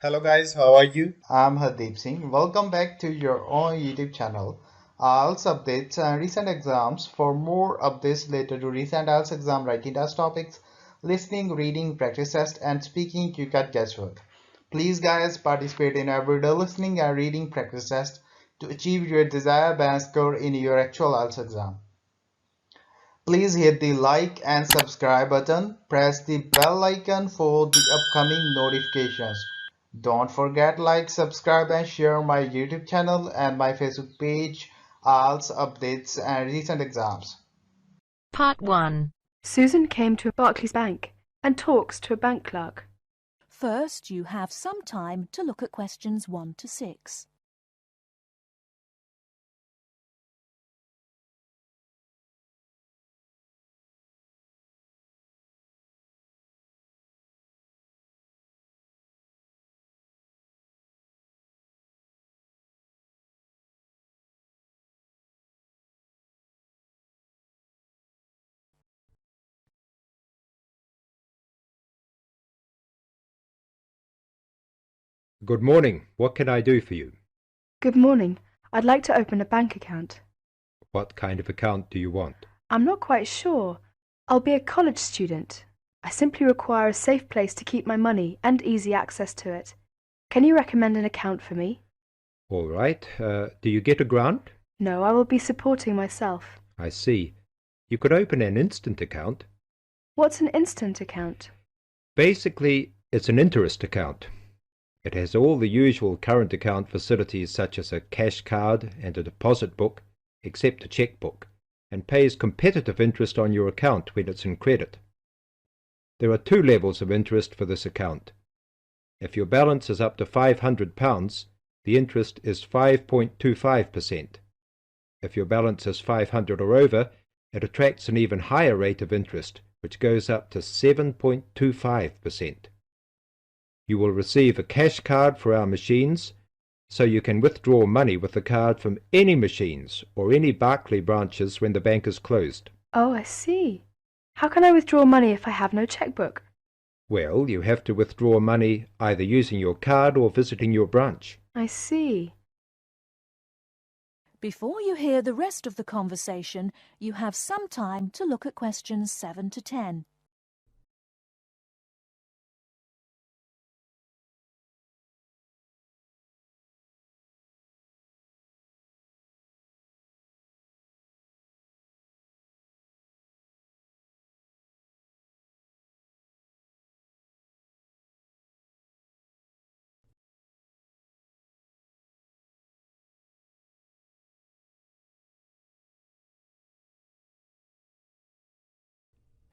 Hello guys, how are you? I'm Hardeep Singh. Welcome back to your own YouTube channel. IELTS updates and recent exams. For more updates related to recent IELTS exam writing test topics, listening, reading, practice test, and speaking, you got guesswork. Please, guys, participate in everyday listening and reading practice test to achieve your desired band score in your actual IELTS exam. Please hit the like and subscribe button. Press the bell icon for the upcoming notifications. Don't forget like, subscribe and share my YouTube channel and my Facebook page, IELTS updates and recent exams. Part 1. Susan came to Barclays Bank and talks to a bank clerk. First, you have some time to look at questions 1 to 6. Good morning. What can I do for you? Good morning. I'd like to open a bank account. What kind of account do you want? I'm not quite sure. I'll be a college student. I simply require a safe place to keep my money and easy access to it. Can you recommend an account for me? All right. Do you get a grant? No, I will be supporting myself. I see. You could open an instant account. What's an instant account? Basically, it's an interest account. It has all the usual current account facilities such as a cash card and a deposit book, except a checkbook, and pays competitive interest on your account when it's in credit. There are 2 levels of interest for this account. If your balance is up to £500, the interest is 5.25%. If your balance is 500 or over, it attracts an even higher rate of interest, which goes up to 7.25%. You will receive a cash card for our machines, so you can withdraw money with the card from any machines or any Barclays branches when the bank is closed. Oh, I see. How can I withdraw money if I have no checkbook? Well, you have to withdraw money either using your card or visiting your branch. I see. Before you hear the rest of the conversation, you have some time to look at questions 7 to 10.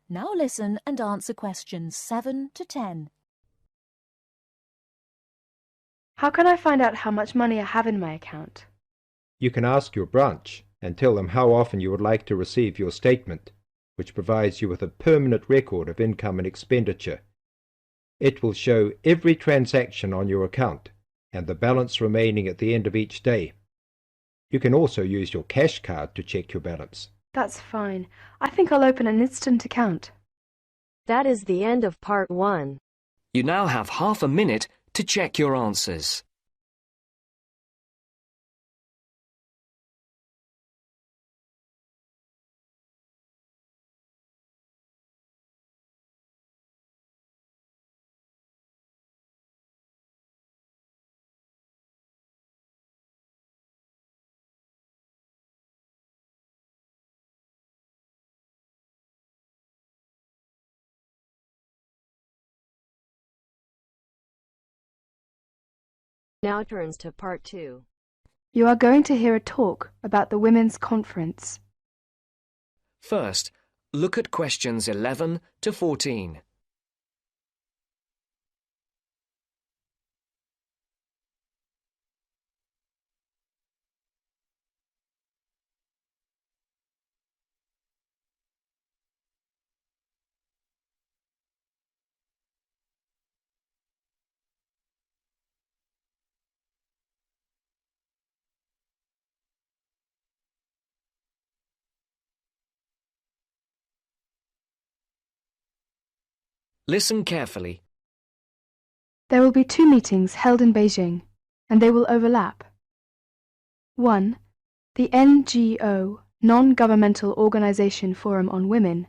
Now listen and answer questions 7 to 10. How can I find out how much money I have in my account? You can ask your branch and tell them how often you would like to receive your statement, which provides you with a permanent record of income and expenditure. It will show every transaction on your account and the balance remaining at the end of each day. You can also use your cash card to check your balance. That's fine. I think I'll open an instant account. That is the end of Part 1. You now have half a minute to check your answers. Now turns to Part 2. You are going to hear a talk about the Women's Conference. First, look at questions 11 to 14. Listen carefully. There will be 2 meetings held in Beijing, and they will overlap. 1. The NGO, Non-Governmental Organization Forum on Women,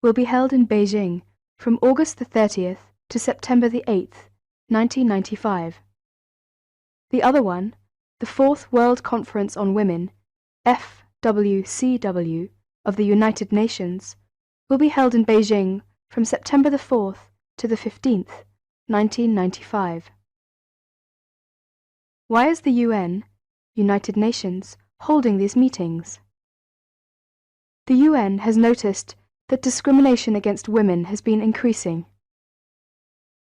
will be held in Beijing from August the 30th to September the 8th, 1995. The other one, the 4th World Conference on Women, FWCW, of the United Nations, will be held in Beijing from September the 4th to the 15th, 1995. Why is the UN, United Nations, holding these meetings? The UN has noticed that discrimination against women has been increasing.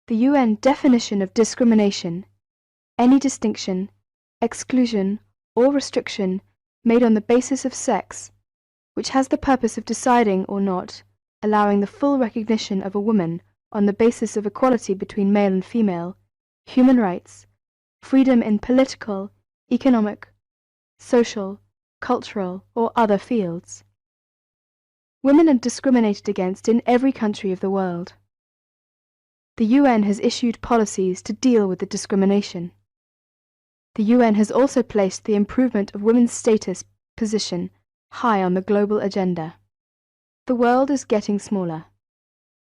The UN definition of discrimination, any distinction, exclusion, or restriction made on the basis of sex, which has the purpose of deciding or not allowing the full recognition of a woman on the basis of equality between male and female, human rights, freedom in political, economic, social, cultural, or other fields. Women are discriminated against in every country of the world. The UN has issued policies to deal with the discrimination. The UN has also placed the improvement of women's status position high on the global agenda. The world is getting smaller.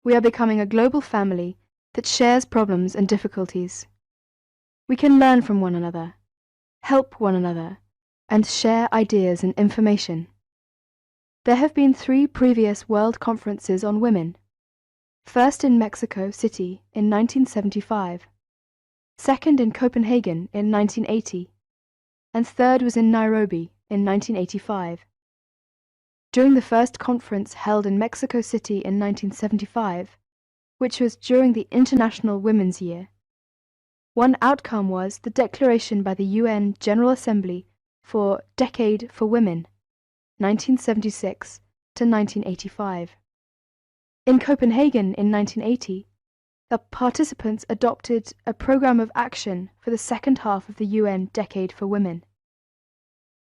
We are becoming a global family that shares problems and difficulties. We can learn from one another, help one another, and share ideas and information. There have been 3 previous World Conferences on Women. First in Mexico City in 1975, second in Copenhagen in 1980, and third was in Nairobi in 1985. During the first conference held in Mexico City in 1975, which was during the International Women's Year, one outcome was the declaration by the UN General Assembly for Decade for Women, 1976 to 1985. In Copenhagen in 1980, the participants adopted a program of action for the second half of the UN Decade for Women.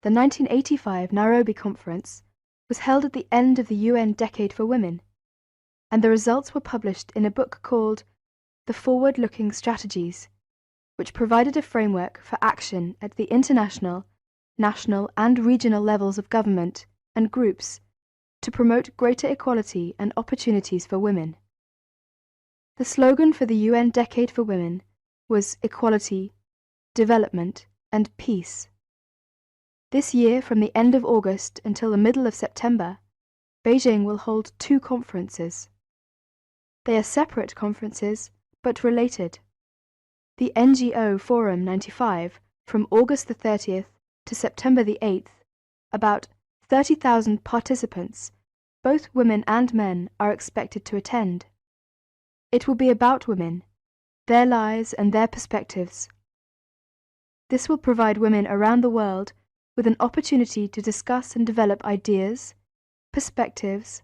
The 1985 Nairobi Conference was held at the end of the UN Decade for Women, and the results were published in a book called The Forward-Looking Strategies, which provided a framework for action at the international, national and regional levels of government and groups to promote greater equality and opportunities for women. The slogan for the UN Decade for Women was Equality, Development and Peace. This year, from the end of August until the middle of September, Beijing will hold 2 conferences. They are separate conferences, but related. The NGO Forum 95, from August the 30th to September the 8th, about 30,000 participants, both women and men, are expected to attend. It will be about women, their lives and their perspectives. This will provide women around the world with an opportunity to discuss and develop ideas, perspectives,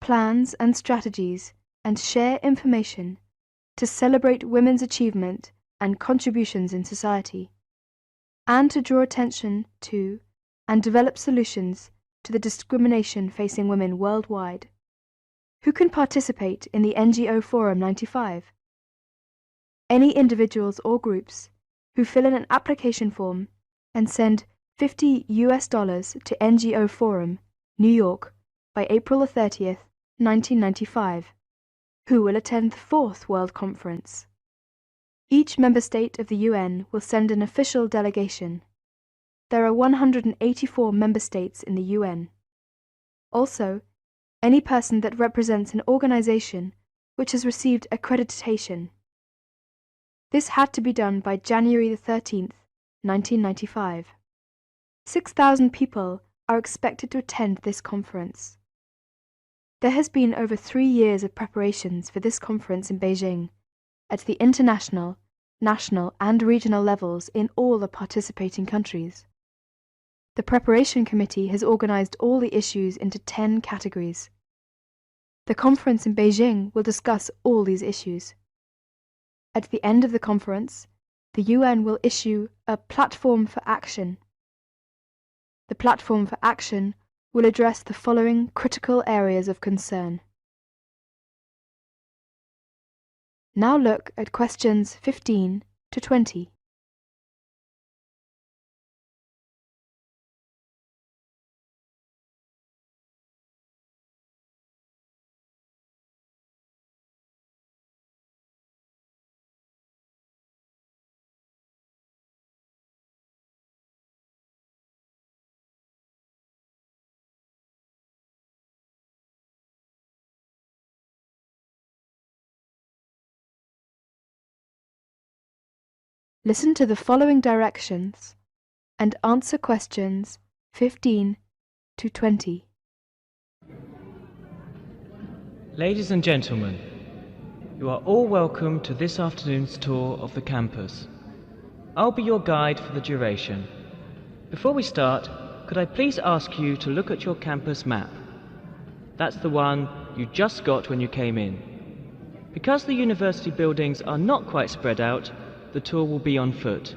plans and strategies, and share information to celebrate women's achievement and contributions in society, and to draw attention to and develop solutions to the discrimination facing women worldwide. Who can participate in the NGO Forum 95? Any individuals or groups who fill in an application form and send $50 to NGO Forum, New York, by April the 30th, 1995, who will attend the 4th World Conference. Each member state of the UN will send an official delegation. There are 184 member states in the UN. Also, any person that represents an organization which has received accreditation. This had to be done by January the 13th, 1995. 6,000 people are expected to attend this conference. There has been over 3 years of preparations for this conference in Beijing, at the international, national and regional levels in all the participating countries. The preparation committee has organized all the issues into 10 categories. The conference in Beijing will discuss all these issues. At the end of the conference, the UN will issue a platform for action. The platform for action will address the following critical areas of concern. Now look at questions 15 to 20. Listen to the following directions and answer questions 15 to 20. Ladies and gentlemen, you are all welcome to this afternoon's tour of the campus. I'll be your guide for the duration. Before we start, could I please ask you to look at your campus map? That's the one you just got when you came in. Because the university buildings are not quite spread out, the tour will be on foot.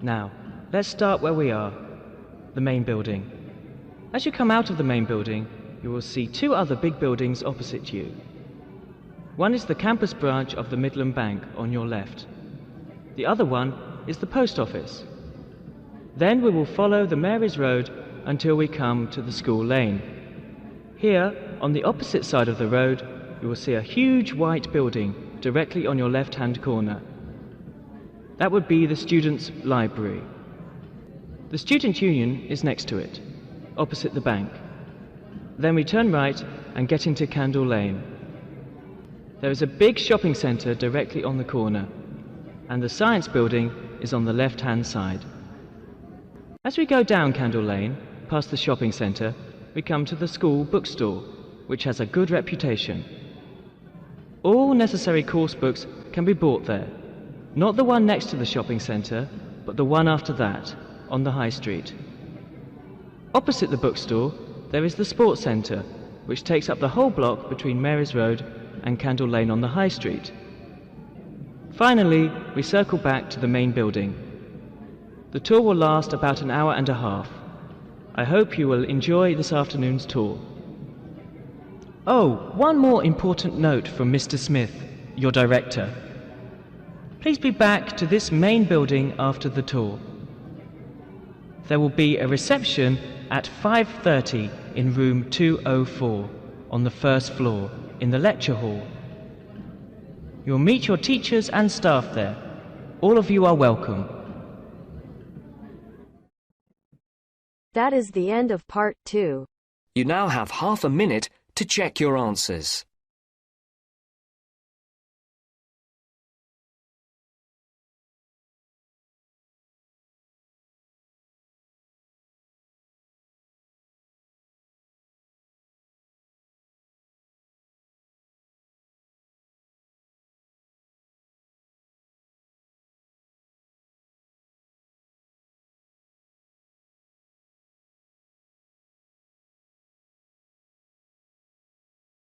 Now, let's start where we are, the main building. As you come out of the main building, you will see two other big buildings opposite you. One is the campus branch of the Midland Bank on your left. The other one is the post office. Then we will follow the Mary's Road until we come to the school lane. Here, on the opposite side of the road, you will see a huge white building directly on your left-hand corner. That would be the students' library. The Student Union is next to it, opposite the bank. Then we turn right and get into Candle Lane. There is a big shopping centre directly on the corner, and the Science Building is on the left-hand side. As we go down Candle Lane, past the shopping centre, we come to the school bookstore, which has a good reputation. All necessary course books can be bought there. Not the one next to the shopping centre, but the one after that, on the high street. Opposite the bookstore, there is the sports centre, which takes up the whole block between Mary's Road and Candle Lane on the high street. Finally, we circle back to the main building. The tour will last about an hour and a half. I hope you will enjoy this afternoon's tour. Oh, one more important note from Mr. Smith, your director. Please be back to this main building after the tour. There will be a reception at 5:30 in room 204 on the first floor in the lecture hall. You'll meet your teachers and staff there. All of you are welcome. That is the end of part 2. You now have half a minute to check your answers.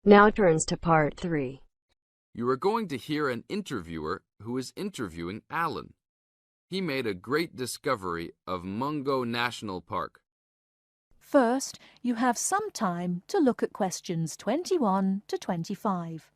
Now turns to part 3. You are going to hear an interviewer who is interviewing Alan. He made a great discovery of Mungo National Park. First, you have some time to look at questions 21 to 25.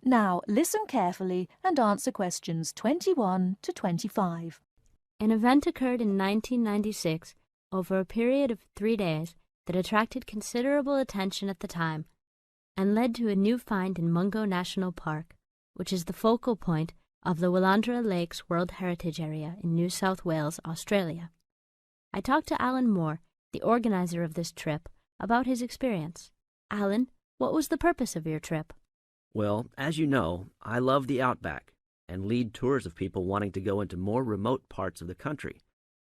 Now, listen carefully and answer questions 21 to 25. An event occurred in 1996 over a period of 3 days that attracted considerable attention at the time and led to a new find in Mungo National Park, which is the focal point of the Willandra Lakes World Heritage Area in New South Wales, Australia. I talked to Alan Moore, the organizer of this trip, about his experience. Alan, what was the purpose of your trip? Well, as you know, I love the outback and lead tours of people wanting to go into more remote parts of the country.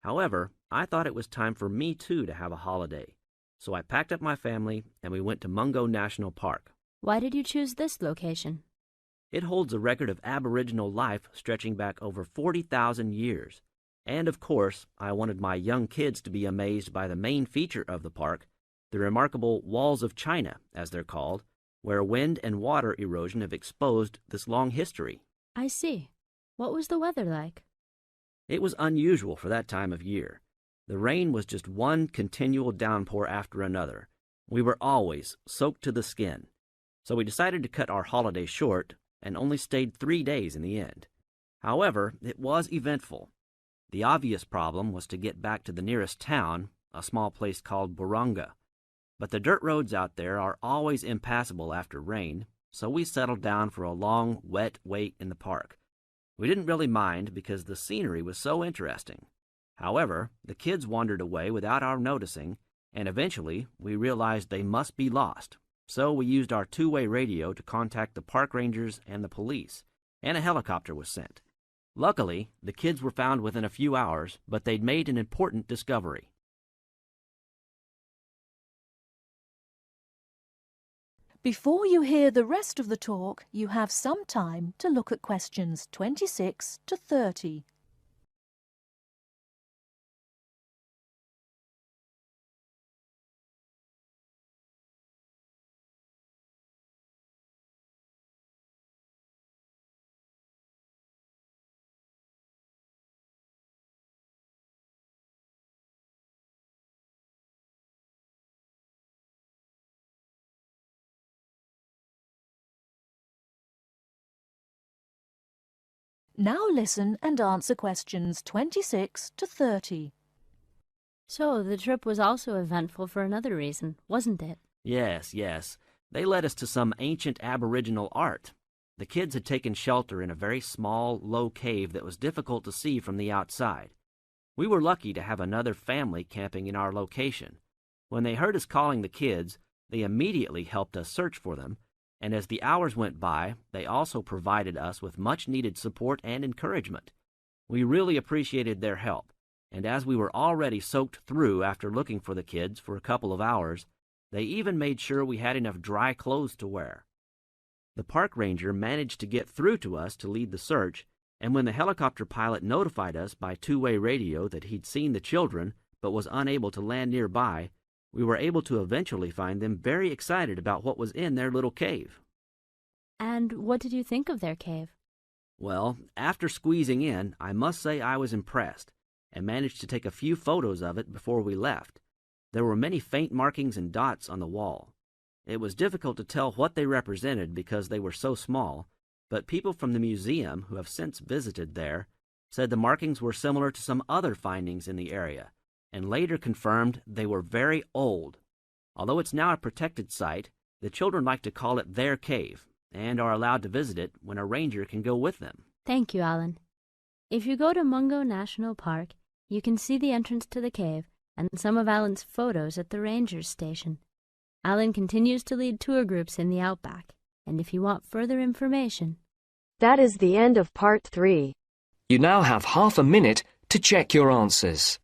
However, I thought it was time for me too to have a holiday. So I packed up my family and we went to Mungo National Park. Why did you choose this location? It holds a record of Aboriginal life stretching back over 40,000 years. And of course, I wanted my young kids to be amazed by the main feature of the park, the remarkable Walls of China, as they're called, where wind and water erosion have exposed this long history. I see. What was the weather like? It was unusual for that time of year. The rain was just one continual downpour after another. We were always soaked to the skin. So we decided to cut our holiday short and only stayed 3 days in the end. However, it was eventful. The obvious problem was to get back to the nearest town, a small place called Burunga. But the dirt roads out there are always impassable after rain, so we settled down for a long, wet wait in the park. We didn't really mind because the scenery was so interesting. However, the kids wandered away without our noticing, and eventually we realized they must be lost. So we used our two-way radio to contact the park rangers and the police, and a helicopter was sent. Luckily, the kids were found within a few hours, but they'd made an important discovery. Before you hear the rest of the talk, you have some time to look at questions 26 to 30. Now listen and answer questions 26 to 30. So, the trip was also eventful for another reason, wasn't it? Yes. They led us to some ancient Aboriginal art. The kids had taken shelter in a very small, low cave that was difficult to see from the outside. We were lucky to have another family camping in our location. When they heard us calling the kids, they immediately helped us search for them, and as the hours went by, they also provided us with much-needed support and encouragement. We really appreciated their help, and as we were already soaked through after looking for the kids for a couple of hours, they even made sure we had enough dry clothes to wear. The park ranger managed to get through to us to lead the search, and when the helicopter pilot notified us by two-way radio that he'd seen the children but was unable to land nearby, we were able to eventually find them very excited about what was in their little cave. And what did you think of their cave? Well, after squeezing in, I must say I was impressed, and managed to take a few photos of it before we left. There were many faint markings and dots on the wall. It was difficult to tell what they represented because they were so small, but people from the museum who have since visited there said the markings were similar to some other findings in the area, and later confirmed they were very old. Although it's now a protected site, the children like to call it their cave, and are allowed to visit it when a ranger can go with them. Thank you, Alan. If you go to Mungo National Park, you can see the entrance to the cave and some of Alan's photos at the ranger's station. Alan continues to lead tour groups in the outback, and if you want further information... That is the end of part 3. You now have half a minute to check your answers.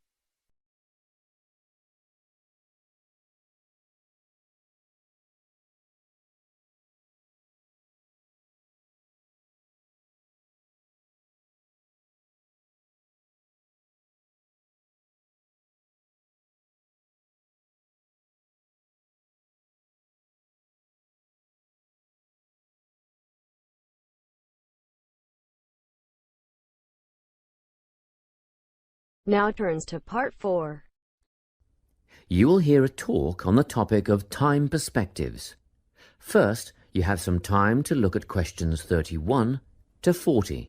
Now turns to part 4. You will hear a talk on the topic of time perspectives. First, you have some time to look at questions 31 to 40.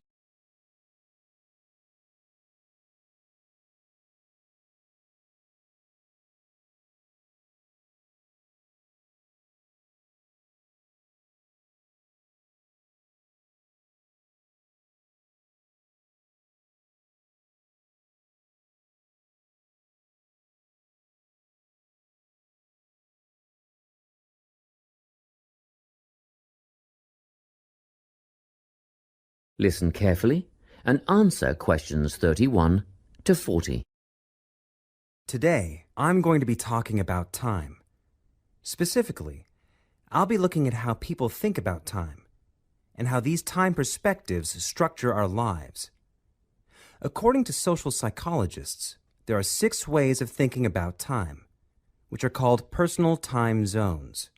Listen carefully and answer questions 31 to 40. Today, I'm going to be talking about time. Specifically, I'll be looking at how people think about time. and how these time perspectives structure our lives. According to social psychologists, there are 6 ways of thinking about time, which are called personal time zones.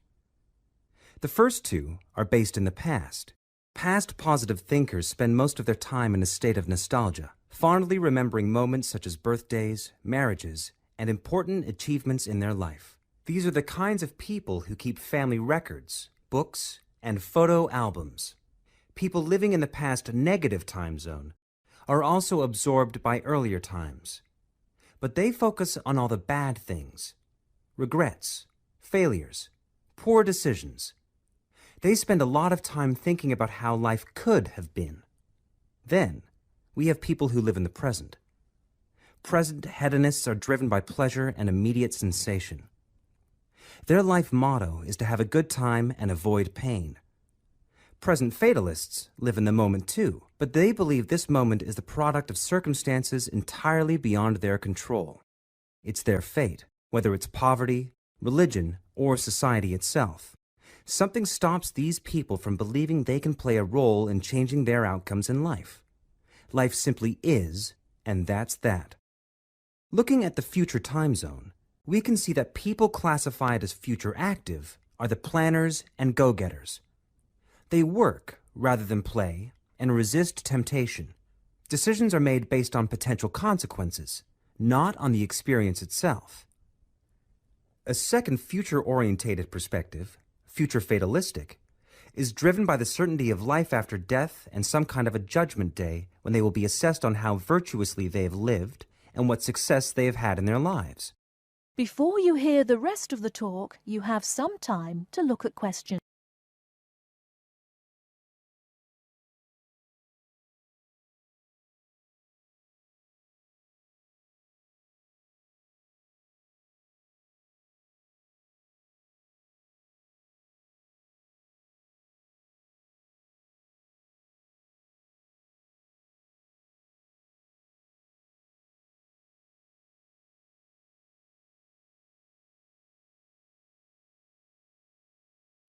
The first 2 are based in the past. Past positive thinkers spend most of their time in a state of nostalgia, fondly remembering moments such as birthdays, marriages, and important achievements in their life. These are the kinds of people who keep family records, books, and photo albums. People living in the past negative time zone are also absorbed by earlier times, but they focus on all the bad things, regrets, failures, poor decisions. They spend a lot of time thinking about how life could have been. Then, we have people who live in the present. Present hedonists are driven by pleasure and immediate sensation. Their life motto is to have a good time and avoid pain. Present fatalists live in the moment too, but they believe this moment is the product of circumstances entirely beyond their control. It's their fate, whether it's poverty, religion, or society itself. Something stops these people from believing they can play a role in changing their outcomes in life. Life simply is, and that's that. Looking at the future time zone, we can see that people classified as future active are the planners and go-getters. They work rather than play and resist temptation. Decisions are made based on potential consequences, not on the experience itself. A second future-orientated perspective, future fatalistic, is driven by the certainty of life after death and some kind of a judgment day when they will be assessed on how virtuously they have lived and what success they have had in their lives. Before you hear the rest of the talk, you have some time to look at questions.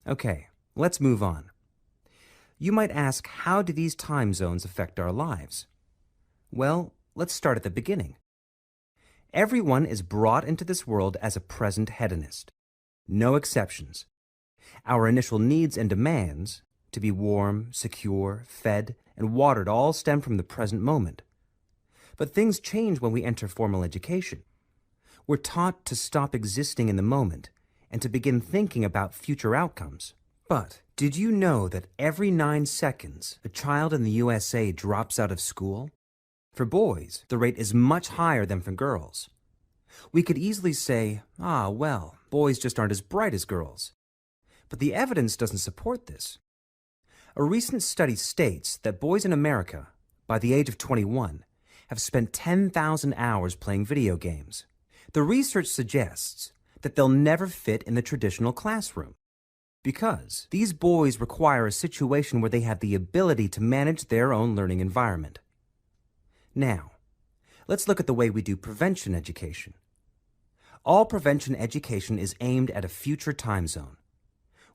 Okay, let's move on. You might ask, how do these time zones affect our lives? Well, let's start at the beginning. Everyone is brought into this world as a present hedonist. No exceptions. Our initial needs and demands, to be warm, secure, fed, and watered, all stem from the present moment. But things change when we enter formal education. We're taught to stop existing in the moment and to begin thinking about future outcomes. But did you know that every 9 seconds a child in the USA drops out of school? For boys, the rate is much higher than for girls. We could easily say, well, boys just aren't as bright as girls. But the evidence doesn't support this. A recent study states that boys in America, by the age of 21, have spent 10,000 hours playing video games. The research suggests that they'll never fit in the traditional classroom because these boys require a situation where they have the ability to manage their own learning environment. Now, let's look at the way we do prevention education. All prevention education is aimed at a future time zone.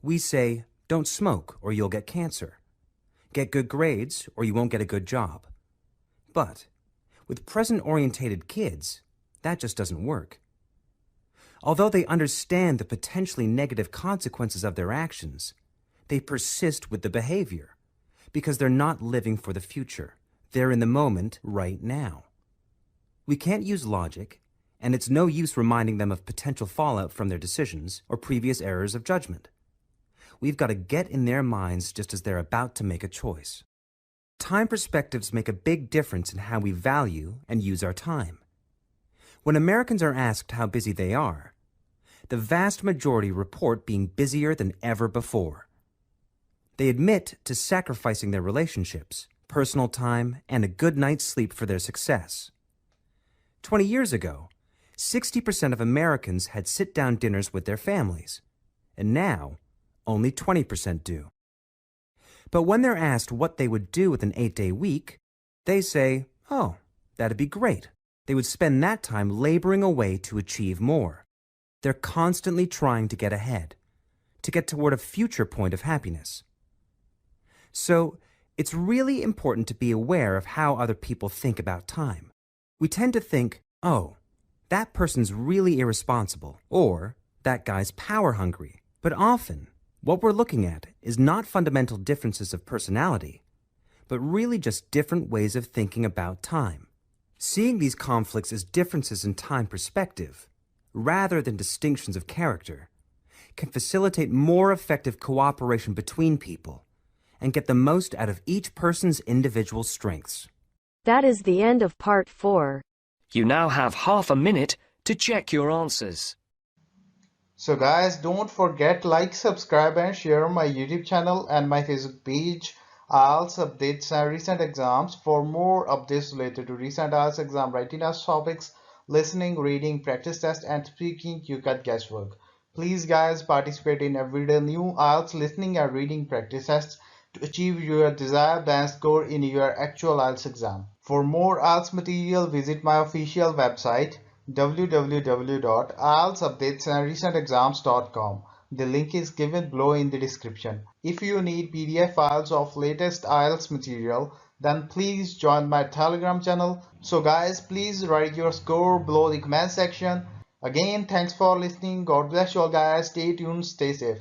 We say, don't smoke or you'll get cancer. Get good grades or you won't get a good job. But with present-orientated kids, that just doesn't work. Although they understand the potentially negative consequences of their actions, they persist with the behavior because they're not living for the future. They're in the moment right now. We can't use logic, and it's no use reminding them of potential fallout from their decisions or previous errors of judgment. We've got to get in their minds just as they're about to make a choice. Time perspectives make a big difference in how we value and use our time. When Americans are asked how busy they are, the vast majority report being busier than ever before. They admit to sacrificing their relationships, personal time, and a good night's sleep for their success. 20 years ago, 60% of Americans had sit-down dinners with their families, and now only 20% do. But when they're asked what they would do with an 8-day week, they say, oh, that'd be great. They would spend that time laboring away to achieve more. They're constantly trying to get ahead, to get toward a future point of happiness. So, it's really important to be aware of how other people think about time. We tend to think, oh, that person's really irresponsible, or that guy's power hungry. But often, what we're looking at is not fundamental differences of personality, but really just different ways of thinking about time. Seeing these conflicts as differences in time perspective, rather than distinctions of character, can facilitate more effective cooperation between people and get the most out of each person's individual strengths. That is the end of part 4. You now have half a minute to check your answers. So guys, don't forget like, subscribe and share my YouTube channel and my Facebook page, IELTS updates and recent exams. For more updates related to recent IELTS exam writing test topics, listening, reading, practice test and speaking, you got guesswork. Please guys, participate in everyday new IELTS listening and reading practice tests to achieve your desired band score in your actual IELTS exam. For more IELTS material, visit my official website www.ieltsupdatesandrecentexams.com. The link is given below in the description. If you need PDF files of latest IELTS material, then please join my Telegram channel. So guys, please write your score below the comment section. Again, thanks for listening. God bless you all guys. Stay tuned, stay safe.